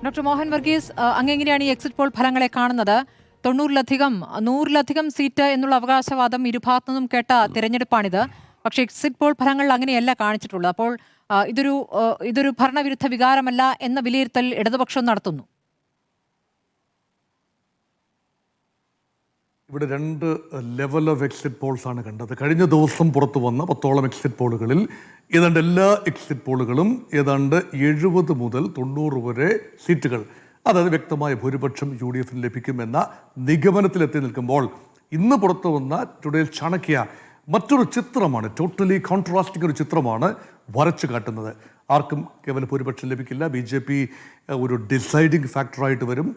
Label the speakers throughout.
Speaker 1: Doctor Mohan Varghese, അങ്ങെങ്ങനെയാണ് ഈ exit poll ഫലങ്ങളെ കാണുന്നത്? 100-ലധികം സീറ്റ് എന്നുള്ള അവകാശവാദം ഇരുഭാഗത്തു നിന്നും കേട്ട തിരഞ്ഞെടുപ്പാണിത്. പക്ഷേ എക്സിറ്റ് പോൾ ഫലങ്ങളിൽ അങ്ങനെയല്ല കാണിച്ചിട്ടുള്ളത്. അപ്പോൾ ഇതൊരു ഭരണവിരുദ്ധ വികാരമല്ല എന്ന വിലയിരുത്തൽ ഇടതുപക്ഷം നടത്തുന്നു.
Speaker 2: ഇവിടെ രണ്ട് ലെവൽ ഓഫ് എക്സിറ്റ് പോൾസ് ആണ് കണ്ടത്. കഴിഞ്ഞ ദിവസം പുറത്തു വന്ന 10ഓളം എക്സിറ്റ് പോളുകളിൽ ഏതാണ്ട് എല്ലാ എക്സിറ്റ് പോളുകളും ഏതാണ്ട് 70 മുതൽ 90 വരെ സീറ്റുകൾ, അതായത് വ്യക്തമായ ഭൂരിപക്ഷം UDF ലഭിക്കുമെന്ന നിഗമനത്തിലെത്തി നിൽക്കുമ്പോൾ ഇന്ന് പുറത്തു വന്ന ടുഡേസ് ചാണക്യ മറ്റൊരു ചിത്രമാണ്, ടോട്ടലി കോൺട്രാസ്റ്റിംഗ് ഒരു ചിത്രമാണ് വരച്ചു കാട്ടുന്നത്. ആർക്കും കേവല ഭൂരിപക്ഷം ലഭിക്കില്ല. BJP ഒരു ഡിസൈഡിങ് ഫാക്ടറായിട്ട് വരും,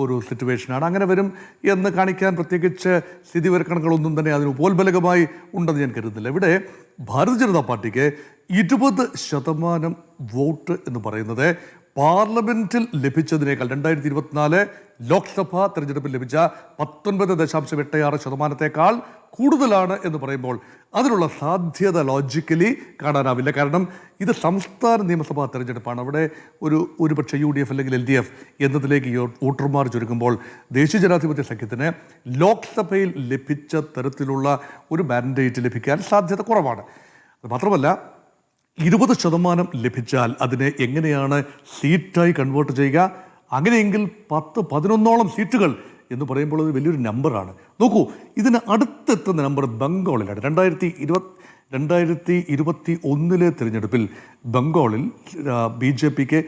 Speaker 2: ഒരു സിറ്റുവേഷനാണ്, അങ്ങനെ വരും എന്ന് കാണിക്കാൻ പ്രത്യേകിച്ച് സ്ഥിതിവിവരക്കണക്കുകളൊന്നും തന്നെ അതിന് ഉപോത്ബലകമായി ഉണ്ടെന്ന് ഞാൻ കരുതുന്നില്ല. ഇവിടെ ഭാരതീയ ജനതാ പാർട്ടിക്ക് 20% വോട്ട് എന്ന് പറയുന്നത് പാർലമെന്റിൽ ലഭിച്ചതിനേക്കാൾ 2024 ലോക്സഭാ തെരഞ്ഞെടുപ്പിൽ ലഭിച്ച 19.86% കൂടുതലാണ് എന്ന് പറയുമ്പോൾ അതിനുള്ള സാധ്യത ലോജിക്കലി കാണാനാവില്ല. കാരണം ഇത് സംസ്ഥാന നിയമസഭാ തെരഞ്ഞെടുപ്പാണ്. അവിടെ ഒരുപക്ഷെ UDF അല്ലെങ്കിൽ LDF എന്നതിലേക്ക് വോട്ടർമാർ ചുരുങ്ങുമ്പോൾ ദേശീയ ജനാധിപത്യ സഖ്യത്തിന് ലോക്സഭയിൽ ലഭിച്ച തരത്തിലുള്ള ഒരു മാൻഡേറ്റ് ലഭിക്കാൻ സാധ്യത കുറവാണ്. അത് മാത്രമല്ല 20% ലഭിച്ചാൽ അതിനെ എങ്ങനെയാണ് സീറ്റായി കൺവേർട്ട് ചെയ്യുക? അങ്ങനെയെങ്കിൽ 10-11ഓളം സീറ്റുകൾ എന്ന് പറയുമ്പോൾ അത് വലിയൊരു നമ്പറാണ്. നോക്കൂ, ഇതിന് അടുത്തെത്തുന്ന നമ്പർ ബംഗാളിലാണ്. 2021 തിരഞ്ഞെടുപ്പിൽ ബംഗാളിൽ BJPക്ക്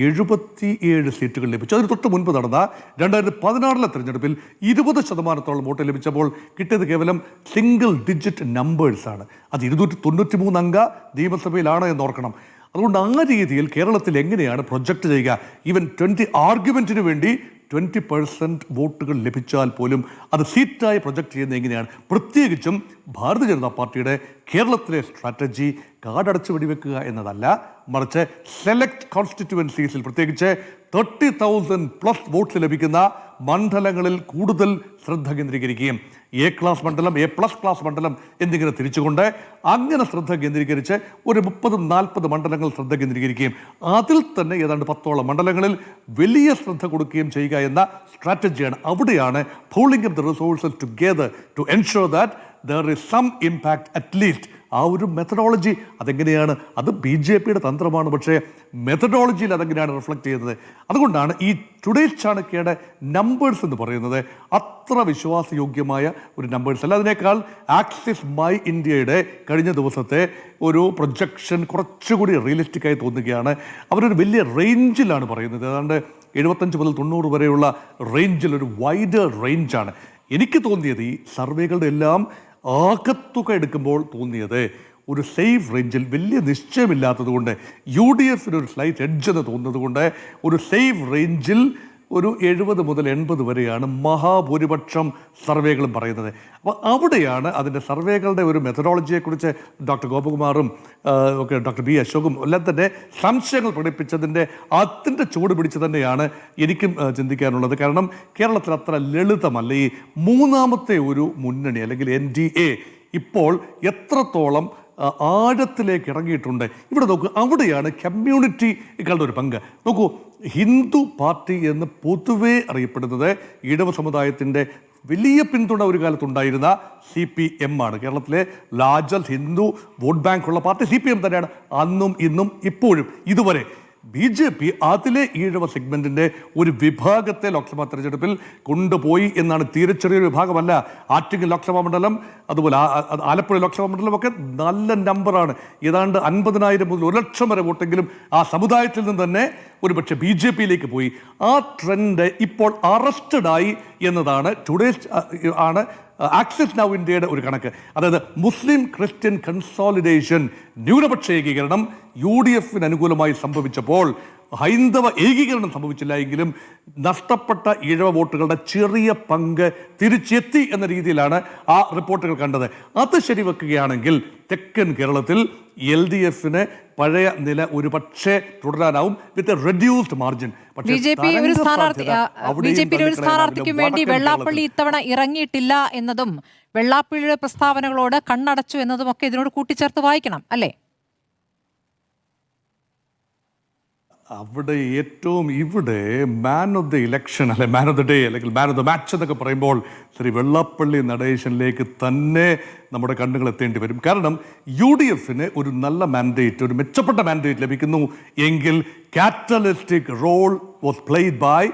Speaker 2: 77 സീറ്റുകൾ ലഭിച്ചു. അതിന് തൊട്ട് മുൻപ് നടന്ന 2016 തിരഞ്ഞെടുപ്പിൽ 20% വോട്ട് ലഭിച്ചപ്പോൾ കിട്ടിയത് കേവലം സിംഗിൾ ഡിജിറ്റ് നമ്പേഴ്സാണ്. അത് 293 അംഗ നിയമസഭയിലാണ് എന്നോർക്കണം. അതുകൊണ്ട് ആ രീതിയിൽ കേരളത്തിൽ എങ്ങനെയാണ് പ്രൊജക്റ്റ് ചെയ്യുക? ഈവൻ 20 ആർഗ്യുമെന്റിന് വേണ്ടി 20% വോട്ടുകൾ ലഭിച്ചാൽ പോലും അത് സീറ്റായി പ്രൊജക്റ്റ് ചെയ്യുന്നത് എങ്ങനെയാണ്? പ്രത്യേകിച്ചും ഭാരതീയ ജനതാ പാർട്ടിയുടെ കേരളത്തിലെ സ്ട്രാറ്റജി കാർഡടച്ച് വെടിവെക്കുക എന്നതല്ല, മറിച്ച് സെലക്ട് കോൺസ്റ്റിറ്റ്യുവൻസീസിൽ പ്രത്യേകിച്ച് 30,000+ വോട്ട്സ് ലഭിക്കുന്ന മണ്ഡലങ്ങളിൽ കൂടുതൽ ശ്രദ്ധ കേന്ദ്രീകരിക്കുകയും A ക്ലാസ് മണ്ഡലം, A+ ക്ലാസ് മണ്ഡലം എന്നിങ്ങനെ തിരിച്ചുകൊണ്ട് അങ്ങനെ ശ്രദ്ധ കേന്ദ്രീകരിച്ച് ഒരു 30-40 മണ്ഡലങ്ങൾ ശ്രദ്ധ കേന്ദ്രീകരിക്കുകയും അതിൽ തന്നെ ഏതാണ്ട് 10ഓളം മണ്ഡലങ്ങളിൽ വലിയ ശ്രദ്ധ കൊടുക്കുകയും ചെയ്യുക എന്ന സ്ട്രാറ്റജിയാണ്. അവിടെയാണ് pooling of the resources together to ensure that there is some impact at least. ആ ഒരു മെത്തഡോളജി അതെങ്ങനെയാണ്? അത് BJPയുടെ തന്ത്രമാണ്. പക്ഷേ മെത്തഡോളജിയിൽ അതെങ്ങനെയാണ് റിഫ്ലക്റ്റ് ചെയ്യുന്നത്? അതുകൊണ്ടാണ് ഈ ടുഡേസ് ചാണക്യയുടെ നമ്പേഴ്സ് എന്ന് പറയുന്നത് അത്ര വിശ്വാസയോഗ്യമായ ഒരു നമ്പേഴ്സ് അല്ല. അതിനേക്കാൾ ആക്സിസ് മൈ ഇന്ത്യയുടെ കഴിഞ്ഞ ദിവസത്തെ ഒരു പ്രൊജക്ഷൻ കുറച്ചുകൂടി റിയലിസ്റ്റിക്കായി തോന്നുകയാണ്. അവരൊരു വലിയ റേഞ്ചിലാണ് പറയുന്നത്. ഏതാണ്ട് 75 മുതൽ 90 വരെയുള്ള റേഞ്ചിൽ ഒരു വൈഡ് റേഞ്ചാണ്. എനിക്ക് തോന്നിയത് ഈ സർവേകളുടെ എല്ലാം ആകത്തുക എടുക്കുമ്പോൾ തോന്നിയത് ഒരു സേഫ് റേഞ്ചിൽ വലിയ നിശ്ചയമില്ലാത്തത് കൊണ്ട് UDF ഒരു സ്ലൈറ്റ് എഡ്ജ് എന്ന് തോന്നുന്നത് കൊണ്ട് ഒരു സേഫ് റേഞ്ചിൽ ഒരു 70 മുതൽ 80 വരെയാണ് മഹാഭൂരിപക്ഷം സർവേകളും പറയുന്നത്. അപ്പോൾ അവിടെയാണ് അതിൻ്റെ സർവേകളുടെ ഒരു മെത്തഡോളജിയെക്കുറിച്ച് ഡോക്ടർ ഗോപകുമാറും ഒക്കെ ഡോക്ടർ B അശോകും എല്ലാം തന്നെ സംശയങ്ങൾ പ്രകടിപ്പിച്ചതിൻ്റെ അതിൻ്റെ ചൂട് പിടിച്ച് തന്നെയാണ് എനിക്കും ചിന്തിക്കാനുള്ളത്. കാരണം കേരളത്തിൽ അത്ര ലളിതമല്ല ഈ മൂന്നാമത്തെ ഒരു മുന്നണി അല്ലെങ്കിൽ NDA ഇപ്പോൾ എത്രത്തോളം ആഴത്തിലേക്ക് ഇറങ്ങിയിട്ടുണ്ട്. ഇവിടെ നോക്കൂ, അവിടെയാണ് കമ്മ്യൂണിറ്റികളുടെ ഒരു പങ്ക്. നോക്കൂ, ഹിന്ദു പാർട്ടി എന്ന് പൊതുവെ അറിയപ്പെടുന്നത് ഈഴവ സമുദായത്തിൻ്റെ വലിയ പിന്തുണ ഒരു കാലത്തുണ്ടായിരുന്ന CPM ആണ്. കേരളത്തിലെ ലാർജസ്റ്റ് ഹിന്ദു വോട്ട് ബാങ്ക് ഉള്ള പാർട്ടി CPM തന്നെയാണ് അന്നും ഇന്നും ഇപ്പോഴും. ഇതുവരെ BJP അതിലെ ഈഴവ സെഗ്മെന്റിന്റെ ഒരു വിഭാഗത്തെ ലോക്സഭാ തെരഞ്ഞെടുപ്പിൽ കൊണ്ടുപോയി എന്നാണ്. തീരെ ചെറിയൊരു വിഭാഗമല്ല. ആറ്റിങ്ങൽ ലോക്സഭാ മണ്ഡലം, അതുപോലെ ആലപ്പുഴ ലോക്സഭാ മണ്ഡലം ഒക്കെ നല്ല നമ്പറാണ്. ഏതാണ്ട് 50,000 മുതൽ 1,00,000 വരെ വോട്ടെങ്കിലും ആ സമുദായത്തിൽ നിന്ന് തന്നെ ഒരുപക്ഷെ BJPയിലേക്ക് പോയി. ആ ട്രെൻഡ് ഇപ്പോൾ അറസ്റ്റഡായി എന്നതാണ് ടുഡേസ് ആക്സിസ് നൗ ഇന്ത്യയുടെ ഒരു കണക്ക്. അതായത് മുസ്ലിം ക്രിസ്ത്യൻ കൺസോളിഡേഷൻ, ന്യൂനപക്ഷ ഏകീകരണം UDFന് അനുകൂലമായി സംഭവിച്ചപ്പോൾ ഹൈന്ദവ ഏകീകരണം സംഭവിച്ചില്ല എങ്കിലും നഷ്ടപ്പെട്ട ഈഴവ വോട്ടുകളുടെ ചെറിയ പങ്ക് തിരിച്ചെത്തി എന്ന രീതിയിലാണ് ആ റിപ്പോർട്ടുകൾ കണ്ടത്. അത് ശരിവെക്കുകയാണെങ്കിൽ തെക്കൻ കേരളത്തിൽ LDFന് പഴയ നില ഒരു പക്ഷേ തുടരാനാവും വിത്ത് റെഡ്യൂസ്ഡ് മാർജിൻ.
Speaker 1: BJP ഒരു സ്ഥാനാർത്ഥിക്കും വേണ്ടി വെള്ളാപ്പള്ളി ഇത്തവണ ഇറങ്ങിയിട്ടില്ല എന്നതും വെള്ളാപ്പള്ളിയുടെ പ്രസ്താവനകളോട് കണ്ണടച്ചു എന്നതും ഒക്കെ ഇതിനോട് കൂട്ടിച്ചേർത്ത് വായിക്കണം അല്ലേ?
Speaker 2: അവിടെ ഇവിടെ മാൻ ഓഫ് ദ ഇലക്ഷൻ അല്ലെ മാൻ ഓഫ് ദ ഡേ അല്ലെങ്കിൽ മാൻ ഓഫ് ദ മാച്ച് എന്നൊക്കെ പറയുമ്പോൾ ശ്രീ വെള്ളാപ്പള്ളി നടേശനിലേക്ക് തന്നെ നമ്മുടെ കണ്ണുകൾ എത്തേണ്ടി വരും. കാരണം UDF ഒരു നല്ല മാൻഡേറ്റ്, ഒരു മെച്ചപ്പെട്ട മാൻഡേറ്റ് ലഭിക്കുന്നു എങ്കിൽ catalytic role was played by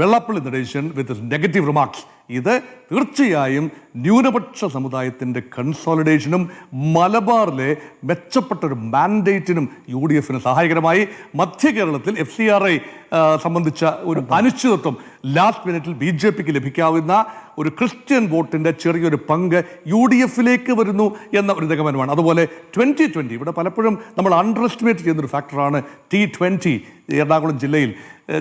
Speaker 2: Vellappally Natesan with negative remarks. ഇത് തീർച്ചയായും ന്യൂനപക്ഷ സമുദായത്തിൻ്റെ കൺസോളിഡേഷനും മലബാറിലെ മെച്ചപ്പെട്ട ഒരു മാൻഡേറ്റിനും UDF സഹായകരമായി. മധ്യ കേരളത്തിൽ FCRI സംബന്ധിച്ച ഒരു അനിശ്ചിതത്വം ലാസ്റ്റ് മിനിറ്റിൽ BJPക്ക് ലഭിക്കാവുന്ന ഒരു ക്രിസ്ത്യൻ വോട്ടിൻ്റെ ചെറിയൊരു പങ്ക് UDF വരുന്നു എന്ന ഒരു നിഗമനമാണ്. അതുപോലെ 2020 ഇവിടെ പലപ്പോഴും നമ്മൾ അണ്ടർ എസ്റ്റിമേറ്റ് ചെയ്യുന്നൊരു ഫാക്ടറാണ് T20. എറണാകുളം ജില്ലയിൽ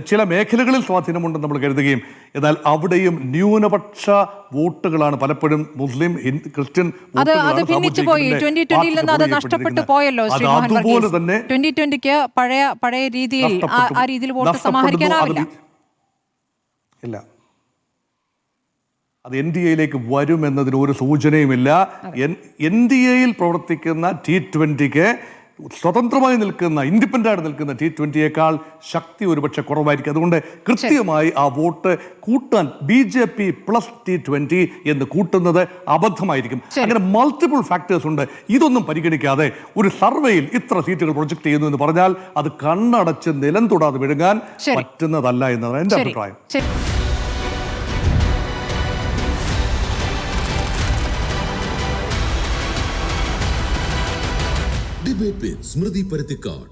Speaker 2: ചില മേഖലകളിൽ സ്വാധീനമുണ്ടെന്ന് നമ്മൾ കരുതുകയും എന്നാൽ അവിടെയും ന്യൂനപക്ഷ വോട്ടുകളാണ് പലപ്പോഴും മുസ്ലിം ക്രിസ്ത്യൻ
Speaker 1: നഷ്ടപ്പെട്ടു പോയല്ലോ.
Speaker 2: അതുപോലെ തന്നെ
Speaker 1: 2020ക്ക് പഴയ രീതിയിൽ ആ രീതിയിൽ വോട്ട് സമാഹരിക്കാനാവില്ല.
Speaker 2: ഇല്ല, അത് NDAയിലേക്ക് വരുമെന്നതിന് ഒരു സൂചനയുമില്ല. NDAയിൽ പ്രവർത്തിക്കുന്ന T20ക്ക് സ്വതന്ത്രമായി നിൽക്കുന്ന ഇൻഡിപെൻഡൻ്റ് നിൽക്കുന്ന T20യേക്കാൾ ശക്തി ഒരുപക്ഷെ കുറവായിരിക്കും. അതുകൊണ്ട് കൃത്യമായി ആ വോട്ട് കൂട്ടാൻ BJP പ്ലസ് T20 എന്ന് കൂട്ടുന്നത് അബദ്ധമായിരിക്കും. അങ്ങനെ മൾട്ടിപ്പിൾ ഫാക്ടേഴ്സ് ഉണ്ട്. ഇതൊന്നും പരിഗണിക്കാതെ ഒരു സർവേയിൽ ഇത്ര സീറ്റുകൾ പ്രൊജക്ട് ചെയ്യുന്നു എന്ന് പറഞ്ഞാൽ അത് കണ്ണടച്ച് നിലം തൊടാതെ വിഴുങ്ങാൻ പറ്റുന്നതല്ല എന്നതാണ് എൻ്റെ അഭിപ്രായം.
Speaker 3: Debate with Smriti Parathikkad.